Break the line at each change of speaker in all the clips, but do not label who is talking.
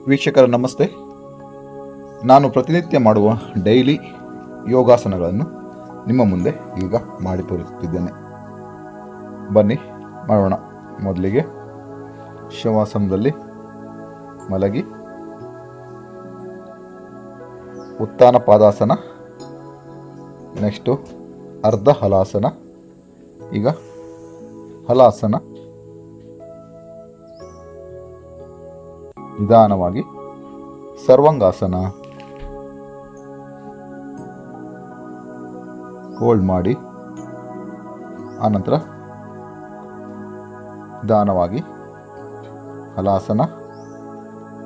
ವೀಕ್ಷಕರ ನಮಸ್ತೆ. ನಾನು ಪ್ರತಿನಿತ್ಯ ಮಾಡುವ ಡೈಲಿ ಯೋಗಾಸನಗಳನ್ನು ನಿಮ್ಮ ಮುಂದೆ ಈಗ ಮಾಡಿ ತೋರಿಸುತ್ತಿದ್ದೇನೆ. ಬನ್ನಿ ಮಾಡೋಣ. ಮೊದಲಿಗೆ ಶವಾಸನದಲ್ಲಿ ಮಲಗಿ ಉತ್ಥಾನ ಪಾದಾಸನ, ನೆಕ್ಸ್ಟು ಅರ್ಧ ಹಲಾಸನ, ಈಗ ಹಲಾಸನ. ನಿಧಾನವಾಗಿ ಸರ್ವಾಂಗಾಸನ, ಹೋಲ್ಡ್ ಮಾಡಿ, ಆನಂತರ ನಿಧಾನವಾಗಿ ಹಲಾಸನ,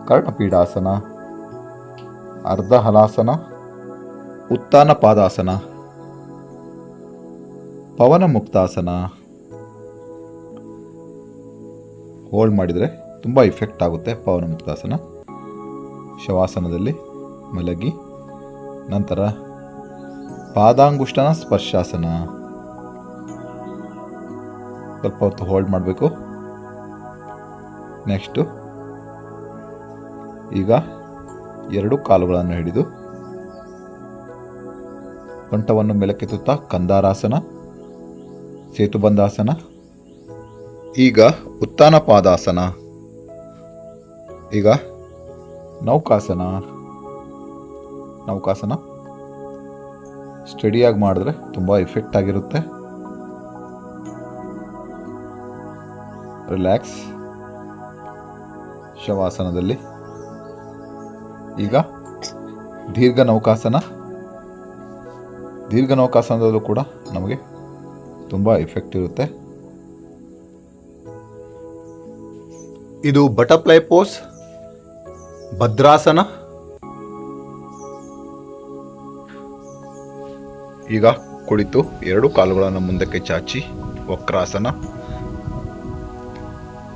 ಕರ್ಣಪೀಡಾಸನ, ಅರ್ಧ ಹಲಾಸನ, ಉತ್ಥಾನ ಪಾದಾಸನ, ಪವನ ಮುಕ್ತಾಸನ. ಹೋಲ್ಡ್ ಮಾಡಿದರೆ ತುಂಬ ಇಫೆಕ್ಟ್ ಆಗುತ್ತೆ ಪವನ ಮುಕ್ತಾಸನ. ಶವಾಸನದಲ್ಲಿ ಮಲಗಿ ನಂತರ ಪಾದಾಂಗುಷ್ಟನ ಸ್ಪರ್ಶಾಸನ, ಸ್ವಲ್ಪ ಹೊತ್ತು ಹೋಲ್ಡ್ ಮಾಡಬೇಕು. ನೆಕ್ಸ್ಟು ಈಗ ಎರಡು ಕಾಲುಗಳನ್ನು ಹಿಡಿದು ಸೊಂಟವನ್ನು ಮೇಲಕ್ಕೆತ್ತುತ್ತಾ ಕಂದಾರಾಸನ, ಸೇತುಬಂಧಾಸನ, ಈಗ ಉತ್ಥಾನ ಪಾದಾಸನ, ಈಗ ನೌಕಾಸನ. ಸ್ಟಡಿಯಾಗಿ ಮಾಡಿದ್ರೆ ತುಂಬ ಇಫೆಕ್ಟ್ ಆಗಿರುತ್ತೆ. ರಿಲ್ಯಾಕ್ಸ್. ಶವಾಸನದಲ್ಲಿ ಈಗ ದೀರ್ಘ ನೌಕಾಸನದಲ್ಲೂ ಕೂಡ ನಮಗೆ ತುಂಬ ಇಫೆಕ್ಟ್ ಇರುತ್ತೆ. ಇದು ಬಟರ್ಫ್ಲೈ ಪೋಸ್, ಭದ್ರಾಸನ. ಈಗ ಕುಳಿತು ಎರಡು ಕಾಲುಗಳನ್ನು ಮುಂದಕ್ಕೆ ಚಾಚಿ ವಕ್ರಾಸನ.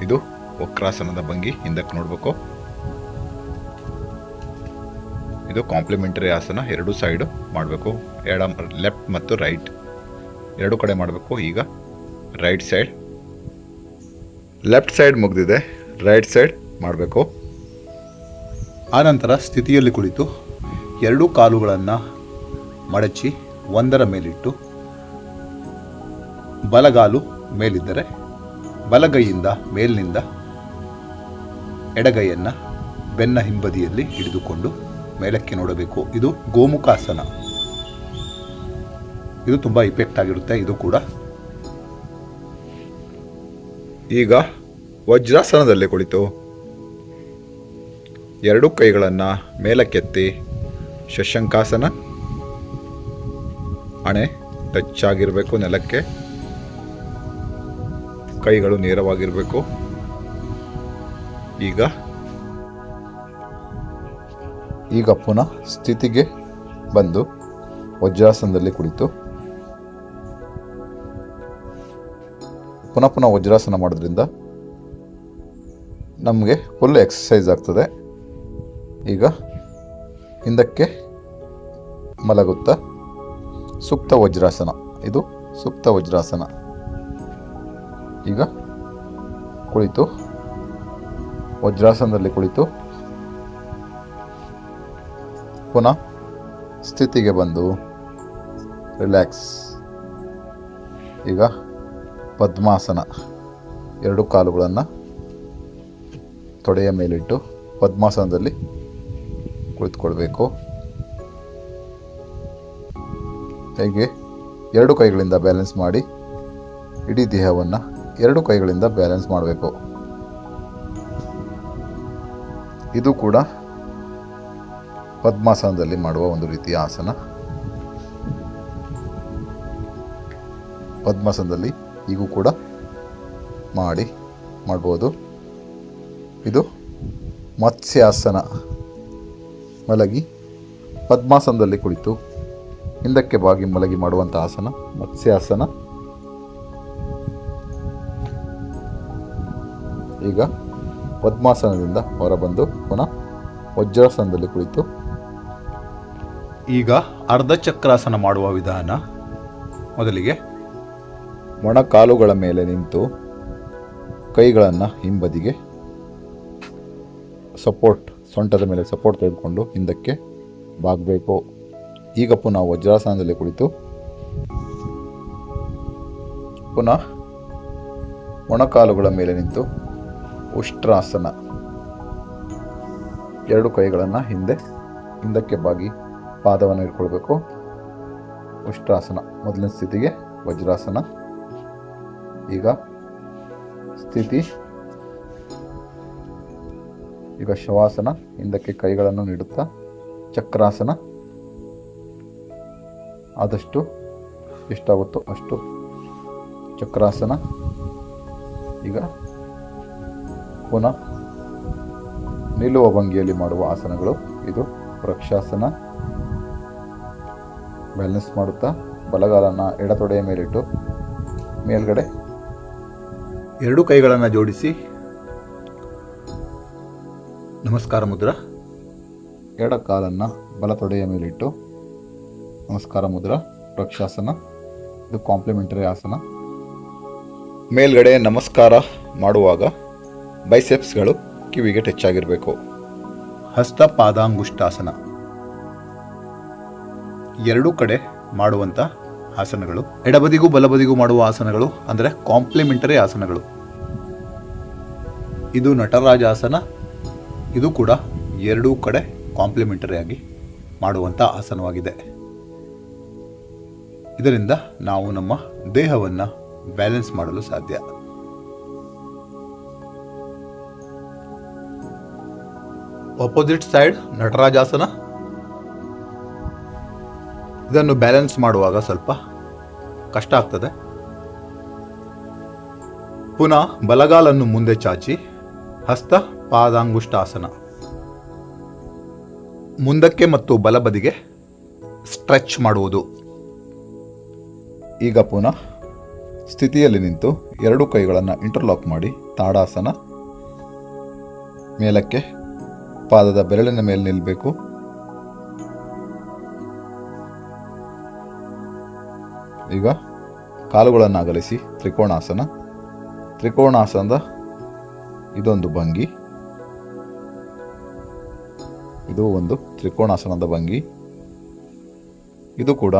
ಇದು ವಕ್ರಾಸನದ ಭಂಗಿ, ಹಿಂದಕ್ಕೆ ನೋಡಬೇಕು. ಇದು ಕಾಂಪ್ಲಿಮೆಂಟರಿ ಆಸನ, ಎರಡು ಸೈಡು ಮಾಡಬೇಕು. ಲೆಫ್ಟ್ ಮತ್ತು ರೈಟ್ ಎರಡು ಕಡೆ ಮಾಡಬೇಕು. ಈಗ ರೈಟ್ ಸೈಡ್, ಲೆಫ್ಟ್ ಸೈಡ್ ಮುಗಿದಿದೆ, ರೈಟ್ ಸೈಡ್ ಮಾಡಬೇಕು. ಆನಂತರ ಸ್ಥಿತಿಯಲ್ಲಿ ಕುಳಿತು ಎರಡೂ ಕಾಲುಗಳನ್ನು ಮಡಚಿ ಒಂದರ ಮೇಲಿಟ್ಟು ಬಲಗಾಲು ಮೇಲಿದ್ದರೆ ಬಲಗೈಯಿಂದ ಮೇಲಿನಿಂದ ಎಡಗೈಯನ್ನು ಬೆನ್ನ ಹಿಂಬದಿಯಲ್ಲಿ ಹಿಡಿದುಕೊಂಡು ಮೇಲಕ್ಕೆ ನೋಡಬೇಕು. ಇದು ಗೋಮುಖಾಸನ. ಇದು ತುಂಬ ಇಫೆಕ್ಟ್ ಆಗಿರುತ್ತೆ. ಇದು ಕೂಡ ಈಗ ವಜ್ರಾಸನದಲ್ಲಿ ಕುಳಿತು ಎರಡು ಕೈಗಳನ್ನು ಮೇಲಕ್ಕೆತ್ತಿ ಶಶಂಕಾಸನ. ಹಣೆ ಟಚ್ ಆಗಿರಬೇಕು ನೆಲಕ್ಕೆ, ಕೈಗಳು ನೇರವಾಗಿರಬೇಕು. ಈಗ ಪುನಃ ಸ್ಥಿತಿಗೆ ಬಂದು ವಜ್ರಾಸನದಲ್ಲಿ ಕುಳಿತು ಪುನಃ ವಜ್ರಾಸನ ಮಾಡೋದ್ರಿಂದ ನಮಗೆ ಫುಲ್ ಎಕ್ಸಸೈಸ್ ಆಗ್ತದೆ. ಈಗ ಹಿಂದಕ್ಕೆ ಮಲಗುತ್ತಾ ಸುಪ್ತ ವಜ್ರಾಸನ. ಇದು ಸುಪ್ತ ವಜ್ರಾಸನ. ಈಗ ಕುಳಿತು ವಜ್ರಾಸನದಲ್ಲಿ ಕುಳಿತು ಪುನಃ ಸ್ಥಿತಿಗೆ ಬಂದು ರಿಲ್ಯಾಕ್ಸ್. ಈಗ ಪದ್ಮಾಸನ. ಎರಡು ಕಾಲುಗಳನ್ನು ತೊಡೆಯ ಮೇಲಿಟ್ಟು ಪದ್ಮಾಸನದಲ್ಲಿ ಕುಳಿತುಕೊಳ್ಬೇಕು. ಹೀಗೆ ಎರಡು ಕೈಗಳಿಂದ ಬ್ಯಾಲೆನ್ಸ್ ಮಾಡಿ ಇಡೀ ದೇಹವನ್ನು ಎರಡು ಕೈಗಳಿಂದ ಬ್ಯಾಲೆನ್ಸ್ ಮಾಡಬೇಕು. ಇದು ಕೂಡ ಪದ್ಮಾಸನದಲ್ಲಿ ಮಾಡುವ ಒಂದು ರೀತಿಯ ಆಸನ. ಪದ್ಮಾಸನದಲ್ಲಿ ಈಗೂ ಕೂಡ ಮಾಡ್ಬೋದು. ಇದು ಮತ್ಸ್ಯಾಸನ. ಮಲಗಿ ಪದ್ಮಾಸನದಲ್ಲಿ ಕುಳಿತು ಹಿಂದಕ್ಕೆ ಬಾಗಿ ಮಲಗಿ ಮಾಡುವಂಥ ಆಸನ ಮತ್ಸ್ಯಾಸನ. ಈಗ ಪದ್ಮಾಸನದಿಂದ ಹೊರಬಂದು ಪುನಃ ವಜ್ರಾಸನದಲ್ಲಿ ಕುಳಿತು ಈಗ ಅರ್ಧ ಚಕ್ರಾಸನ ಮಾಡುವ ವಿಧಾನ. ಮೊದಲಿಗೆ ಮೊಣಕಾಲುಗಳ ಮೇಲೆ ನಿಂತು ಕೈಗಳನ್ನು ಹಿಂಬದಿಗೆ ಸೊಂಟದ ಮೇಲೆ ಸಪೋರ್ಟ್ ತೆಗೆದುಕೊಂಡು ಹಿಂದಕ್ಕೆ ಬಾಗಬೇಕು. ಈಗ ಪುನಃ ವಜ್ರಾಸನದಲ್ಲಿ ಕುಳಿತು ಪುನಃ ಮೊಣಕಾಲುಗಳ ಮೇಲೆ ನಿಂತು ಉಷ್ಟ್ರಾಸನ. ಎರಡು ಕೈಗಳನ್ನು ಹಿಂದಕ್ಕೆ ಬಾಗಿ ಪಾದವನ್ನು ಇಟ್ಕೊಳ್ಬೇಕು. ಉಷ್ಟ್ರಾಸನ ಮೊದಲನೇ ಸ್ಥಿತಿಗೆ ವಜ್ರಾಸನ. ಈಗ ಸ್ಥಿತಿ, ಈಗ ಶವಾಸನ. ಹಿಂದಕ್ಕೆ ಕೈಗಳನ್ನು ನೀಡುತ್ತಾ ಚಕ್ರಾಸನ. ಆದಷ್ಟು ಎಷ್ಟಾಗುತ್ತೋ ಅಷ್ಟು ಚಕ್ರಾಸನ. ಈಗ ಪುನಃ ನಿಲ್ಲುವ ಭಂಗಿಯಲ್ಲಿ ಮಾಡುವ ಆಸನಗಳು. ಇದು ವೃಕ್ಷಾಸನ. ಬ್ಯಾಲೆನ್ಸ್ ಮಾಡುತ್ತಾ ಬಲಗಾಲನ್ನು ಎಡತೊಡೆಯ ಮೇಲಿಟ್ಟು ಮೇಲ್ಗಡೆ ಎರಡು ಕೈಗಳನ್ನು ಜೋಡಿಸಿ ನಮಸ್ಕಾರ ಮುದ್ರಾ. ಎಡ ಕಾಲನ್ನು ಬಲತೊಡೆಯ ಮೇಲಿಟ್ಟು ನಮಸ್ಕಾರ ಮುದ್ರಾ, ವೃಕ್ಷಾಸನ. ಇದು ಕಾಂಪ್ಲಿಮೆಂಟರಿ ಆಸನ. ಮೇಲ್ಗಡೆ ನಮಸ್ಕಾರ ಮಾಡುವಾಗ ಬೈಸೆಪ್ಸ್ಗಳು ಕಿವಿಗೆ ಟಚ್ ಆಗಿರಬೇಕು. ಹಸ್ತ ಪಾದಾಂಗುಷ್ಟಾಸನ. ಎರಡೂ ಕಡೆ ಮಾಡುವಂಥ ಆಸನಗಳು. ಎಡಬದಿಗೂ ಬಲಬದಿಗೂ ಮಾಡುವ ಆಸನಗಳು ಅಂದರೆ ಕಾಂಪ್ಲಿಮೆಂಟರಿ ಆಸನಗಳು. ಇದು ನಟರಾಜಾಸನ. ಇದು ಕೂಡ ಎರಡೂ ಕಡೆ ಕಾಂಪ್ಲಿಮೆಂಟರಿ ಆಗಿ ಮಾಡುವಂಥ ಆಸನವಾಗಿದೆ. ಇದರಿಂದ ನಾವು ನಮ್ಮ ದೇಹವನ್ನು ಬ್ಯಾಲೆನ್ಸ್ ಮಾಡಲು ಸಾಧ್ಯ. Opposite side Natarajasana. ಇದನ್ನು ಬ್ಯಾಲೆನ್ಸ್ ಮಾಡುವಾಗ ಸ್ವಲ್ಪ ಕಷ್ಟ ಆಗ್ತದೆ. ಪುನಃ ಬಲಗಾಲನ್ನು ಮುಂದೆ ಚಾಚಿ ಹಸ್ತ ಪಾದಾಂಗುಷ್ಟಾಸನ. ಮುಂದಕ್ಕೆ ಮತ್ತು ಬಲಬದಿಗೆ ಸ್ಟ್ರೆಚ್ ಮಾಡುವುದು. ಈಗ ಪುನಃ ಸ್ಥಿತಿಯಲ್ಲಿ ನಿಂತು ಎರಡು ಕೈಗಳನ್ನು ಇಂಟರ್ಲಾಕ್ ಮಾಡಿ ತಾಡಾಸನ. ಮೇಲಕ್ಕೆ ಪಾದದ ಬೆರಳಿನ ಮೇಲೆ ನಿಲ್ಲಬೇಕು. ಈಗ ಕಾಲುಗಳನ್ನು ಅಗಲಿಸಿ ತ್ರಿಕೋಣಾಸನ. ತ್ರಿಕೋಣಾಸನದ ಇದೊಂದು ಭಂಗಿ. ಇದು ಒಂದು ತ್ರಿಕೋಣಾಸನದ ಭಂಗಿ. ಇದು ಕೂಡ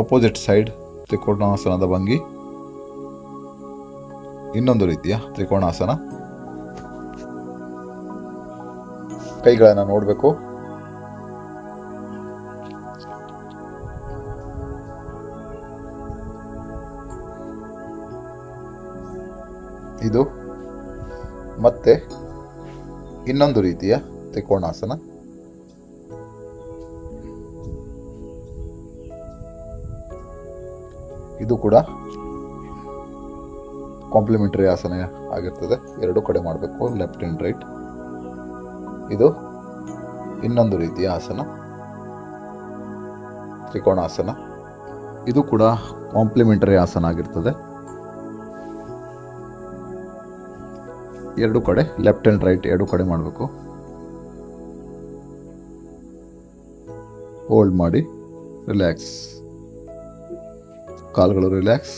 ಆಪೋಸಿಟ್ ಸೈಡ್ ತ್ರಿಕೋಣಾಸನದ ಭಂಗಿ. ಇನ್ನೊಂದು ರೀತಿಯ ತ್ರಿಕೋಣಾಸನ. ಕೈಗಳನ್ನು ನೋಡಬೇಕು. ಇದು ಮತ್ತೆ ಇನ್ನೊಂದು ರೀತಿಯ ತ್ರಿಕೋಣಾಸನ. ಇದು ಕೂಡ ಕಾಂಪ್ಲಿಮೆಂಟರಿ ಆಸನ ಆಗಿರ್ತದೆ. ಎರಡು ಕಡೆ ಮಾಡಬೇಕು, ಲೆಫ್ಟ್ ಆ್ಯಂಡ್ ರೈಟ್. ಇದು ಇನ್ನೊಂದು ರೀತಿಯ ಆಸನ, ತ್ರಿಕೋಣಾಸನ. ಇದು ಕೂಡ ಕಾಂಪ್ಲಿಮೆಂಟರಿ ಆಸನ ಆಗಿರ್ತದೆ. ಎರಡು ಕಡೆ ಲೆಫ್ಟ್ ಆ್ಯಂಡ್ ರೈಟ್ ಎರಡು ಕಡೆ ಮಾಡಬೇಕು. ಹೋಲ್ಡ್ ಮಾಡಿ ರಿಲ್ಯಾಕ್ಸ್. ಕಾಲುಗಳು ರಿಲ್ಯಾಕ್ಸ್.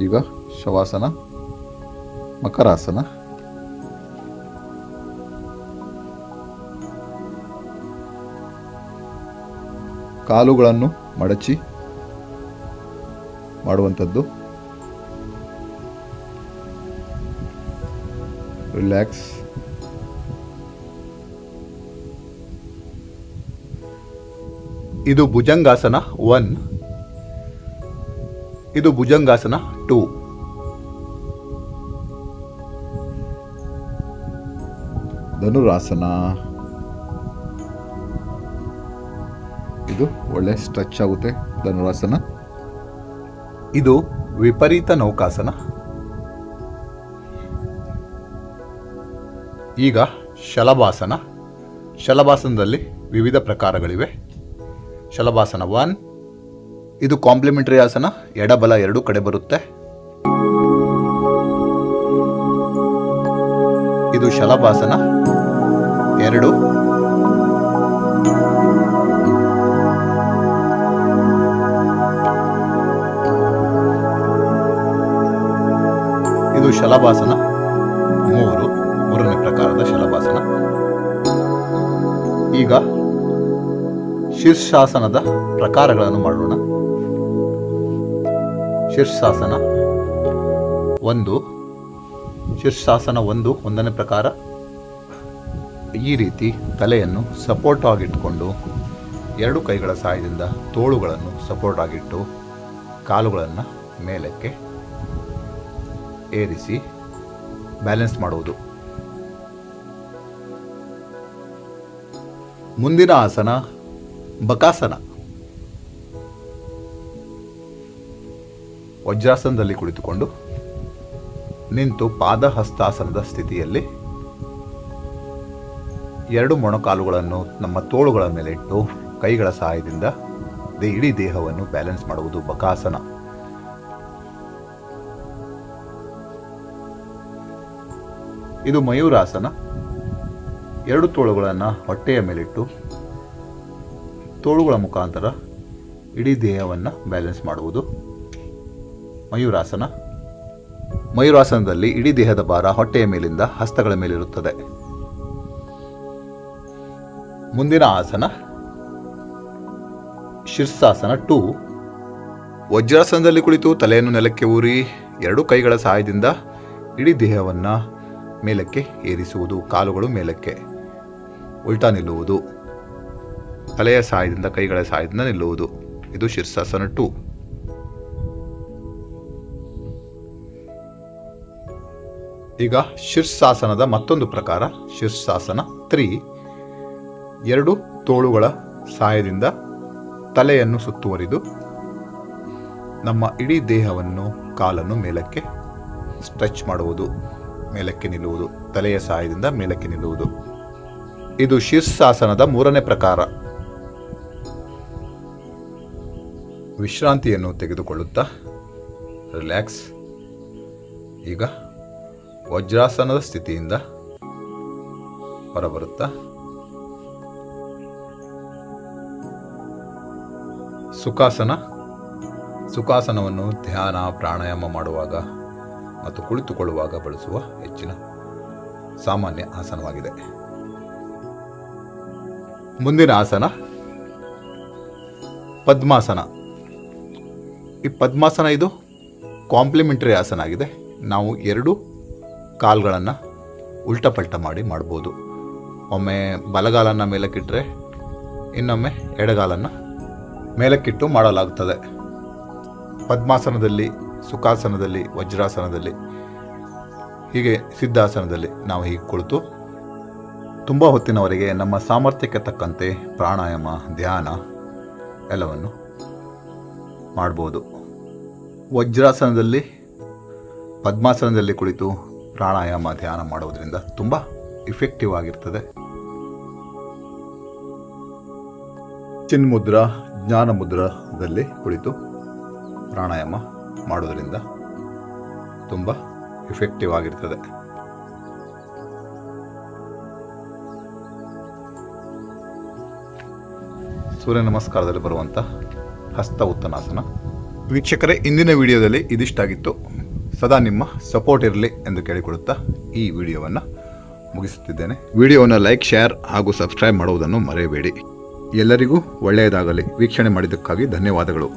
ಈಗ ಶವಾಸನ, ಮಕರಾಸನ. ಕಾಲುಗಳನ್ನು ಮಡಚಿ ಮಾಡುವಂಥದ್ದು. ರಿಲ್ಯಾಕ್ಸ್. ಇದು ಭುಜಂಗಾಸನ 1. ಇದು ಭುಜಂಗಾಸನ 2. ಧನುರಾಸನ. ಇದು ಒಳ್ಳೆ ಸ್ಟ್ರೆಚ್ ಆಗುತ್ತೆ ಧನುರಾಸನ. ಇದು ವಿಪರೀತ ನೌಕಾಸನ. ಈಗ ಶಲಭಾಸನ. ಶಲಭಾಸನದಲ್ಲಿ ವಿವಿಧ ಪ್ರಕಾರಗಳಿವೆ. ಶಲಭಾಸನ 1. ಇದು ಕಾಂಪ್ಲಿಮೆಂಟರಿ ಆಸನ. ಎಡಬಲ ಎರಡೂ ಕಡೆ ಬರುತ್ತೆ. ಇದು ಶಲಭಾಸನ 2. ಇದು ಇದು ಶಲಭಾಸನ ಮೂರನೇ ಪ್ರಕಾರದ ಶಲಭಾಸನ. ಈಗ ಶೀರ್ಷಾಸನದ ಪ್ರಕಾರಗಳನ್ನು ಮಾಡೋಣ. ಶೀರ್ಷಾಸನ 1. ಶೀರ್ಷಾಸನ 1ನೇ ಪ್ರಕಾರ. ಈ ರೀತಿ ತಲೆಯನ್ನು ಸಪೋರ್ಟ್ ಆಗಿಟ್ಕೊಂಡು 2 ಕೈಗಳ ಸಹಾಯದಿಂದ ತೋಳುಗಳನ್ನು ಸಪೋರ್ಟ್ ಆಗಿಟ್ಟು ಕಾಲುಗಳನ್ನು ಮೇಲಕ್ಕೆ ಏರಿಸಿ ಬ್ಯಾಲೆನ್ಸ್ ಮಾಡುವುದು. ಮುಂದಿನ ಆಸನ ಬಕಾಸನ. ವಜ್ರಾಸನದಲ್ಲಿ ಕುಳಿತುಕೊಂಡು ನಿಂತು ಪಾದಹಸ್ತಾಸನದ ಸ್ಥಿತಿಯಲ್ಲಿ 2 ಮೊಣಕಾಲುಗಳನ್ನು ನಮ್ಮ ತೋಳುಗಳ ಮೇಲೆ ಇಟ್ಟು ಕೈಗಳ ಸಹಾಯದಿಂದ ಇಡೀ ದೇಹವನ್ನು ಬ್ಯಾಲೆನ್ಸ್ ಮಾಡುವುದು ಬಕಾಸನ. ಇದು ಮಯೂರಾಸನ. 2 ತೋಳುಗಳನ್ನು ಹೊಟ್ಟೆಯ ಮೇಲಿಟ್ಟು ತೋಳುಗಳ ಮುಖಾಂತರ ಇಡೀ ದೇಹವನ್ನು ಬ್ಯಾಲೆನ್ಸ್ ಮಾಡುವುದು ಮಯೂರಾಸನ. ಮಯೂರಾಸನದಲ್ಲಿ ಇಡೀ ದೇಹದ ಭಾರ ಹೊಟ್ಟೆಯ ಮೇಲಿಂದ ಹಸ್ತಗಳ ಮೇಲಿರುತ್ತದೆ. ಮುಂದಿನ ಆಸನ ಶೀರ್ಷಾಸನ 2. ವಜ್ರಾಸನದಲ್ಲಿ ಕುಳಿತು ತಲೆಯನ್ನು ನೆಲಕ್ಕೆ ಊರಿ 2 ಕೈಗಳ ಸಹಾಯದಿಂದ ಇಡೀ ದೇಹವನ್ನು ಮೇಲಕ್ಕೆ ಏರಿಸುವುದು. ಕಾಲುಗಳು ಮೇಲಕ್ಕೆ ಉಲ್ಟಾ ನಿಲ್ಲುವುದು. ತಲೆಯ ಸಹಾಯದಿಂದ ಕೈಗಳ ಸಹಾಯದಿಂದ ನಿಲ್ಲುವುದು. ಇದು ಶೀರ್ಷಾಸನ 2. ಈಗ ಶೀರ್ಷಾಸನದ ಮತ್ತೊಂದು ಪ್ರಕಾರ ಶೀರ್ಷಾಸನ 3. 2 ತೋಳುಗಳ ಸಹಾಯದಿಂದ ತಲೆಯನ್ನು ಸುತ್ತುವರಿದು ನಮ್ಮ ಇಡೀ ದೇಹವನ್ನು ಕಾಲನ್ನು ಮೇಲಕ್ಕೆ ಸ್ಟ್ರೆಚ್ ಮಾಡುವುದು, ಮೇಲಕ್ಕೆ ನಿಲ್ಲುವುದು. ತಲೆಯ ಸಹಾಯದಿಂದ ಮೇಲಕ್ಕೆ ನಿಲ್ಲುವುದು. ಇದು ಶೀರ್ಷಾಸನದ 3ನೇ ಪ್ರಕಾರ. ವಿಶ್ರಾಂತಿಯನ್ನು ತೆಗೆದುಕೊಳ್ಳುತ್ತಾ ರಿಲ್ಯಾಕ್ಸ್. ಈಗ ವಜ್ರಾಸನದ ಸ್ಥಿತಿಯಿಂದ ಹೊರಬರುತ್ತಾ ಸುಖಾಸನ. ಸುಖಾಸನವನ್ನು ಧ್ಯಾನ ಪ್ರಾಣಾಯಾಮ ಮಾಡುವಾಗ ಮತ್ತು ಕುಳಿತುಕೊಳ್ಳುವಾಗ ಬಳಸುವ ಹೆಚ್ಚಿನ ಸಾಮಾನ್ಯ ಆಸನವಾಗಿದೆ. ಮುಂದಿನ ಆಸನ ಪದ್ಮಾಸನ. ಈ ಪದ್ಮಾಸನ ಇದು ಕಾಂಪ್ಲಿಮೆಂಟರಿ ಆಸನ ಆಗಿದೆ. ನಾವು 2 ಕಾಲುಗಳನ್ನು ಉಲ್ಟಪಲ್ಟ ಮಾಡಿ ಮಾಡ್ಬೋದು. ಒಮ್ಮೆ ಬಲಗಾಲನ್ನು ಮೇಲಕ್ಕಿಟ್ಟರೆ ಇನ್ನೊಮ್ಮೆ ಎಡಗಾಲನ್ನು ಮೇಲಕ್ಕಿಟ್ಟು ಮಾಡಲಾಗುತ್ತದೆ. ಪದ್ಮಾಸನದಲ್ಲಿ, ಸುಖಾಸನದಲ್ಲಿ, ವಜ್ರಾಸನದಲ್ಲಿ, ಹೀಗೆ ಸಿದ್ಧಾಸನದಲ್ಲಿ ನಾವು ಹೀಗೆ ಕುಳಿತು ತುಂಬ ಹೊತ್ತಿನವರೆಗೆ ನಮ್ಮ ಸಾಮರ್ಥ್ಯಕ್ಕೆ ತಕ್ಕಂತೆ ಪ್ರಾಣಾಯಾಮ, ಧ್ಯಾನ ಎಲ್ಲವನ್ನು ಮಾಡ್ಬೋದು. ವಜ್ರಾಸನದಲ್ಲಿ, ಪದ್ಮಾಸನದಲ್ಲಿ ಕುಳಿತು ಪ್ರಾಣಾಯಾಮ, ಧ್ಯಾನ ಮಾಡೋದ್ರಿಂದ ತುಂಬ ಇಫೆಕ್ಟಿವ್ ಆಗಿರ್ತದೆ. ಚಿನ್ಮುದ್ರಾ, ಜ್ಞಾನ ಮುದ್ರಾದಲ್ಲಿ ಕುಳಿತು ಪ್ರಾಣಾಯಾಮ ಮಾಡೋದ್ರಿಂದ ತುಂಬ ಇಫೆಕ್ಟಿವ್ ಆಗಿರ್ತದೆ. ಸೂರ್ಯ ನಮಸ್ಕಾರದಲ್ಲಿ ಬರುವಂಥ ಹಸ್ತ ಉತ್ತನಾಸನ. ವೀಕ್ಷಕರೇ, ಇಂದಿನ ವಿಡಿಯೋದಲ್ಲಿ ಇದಿಷ್ಟಾಗಿತ್ತು. ಸದಾ ನಿಮ್ಮ ಸಪೋರ್ಟ್ ಇರಲಿ ಎಂದು ಕೇಳಿಕೊಳ್ಳುತ್ತಾ ಈ ವಿಡಿಯೋವನ್ನು ಮುಗಿಸುತ್ತಿದ್ದೇನೆ. ವಿಡಿಯೋವನ್ನು ಲೈಕ್, ಶೇರ್ ಹಾಗೂ ಸಬ್ಸ್ಕ್ರೈಬ್ ಮಾಡುವುದನ್ನು ಮರೆಯಬೇಡಿ. ಎಲ್ಲರಿಗೂ ಒಳ್ಳೆಯದಾಗಲಿ. ವೀಕ್ಷಣೆ ಮಾಡಿದ್ದಕ್ಕಾಗಿ ಧನ್ಯವಾದಗಳು.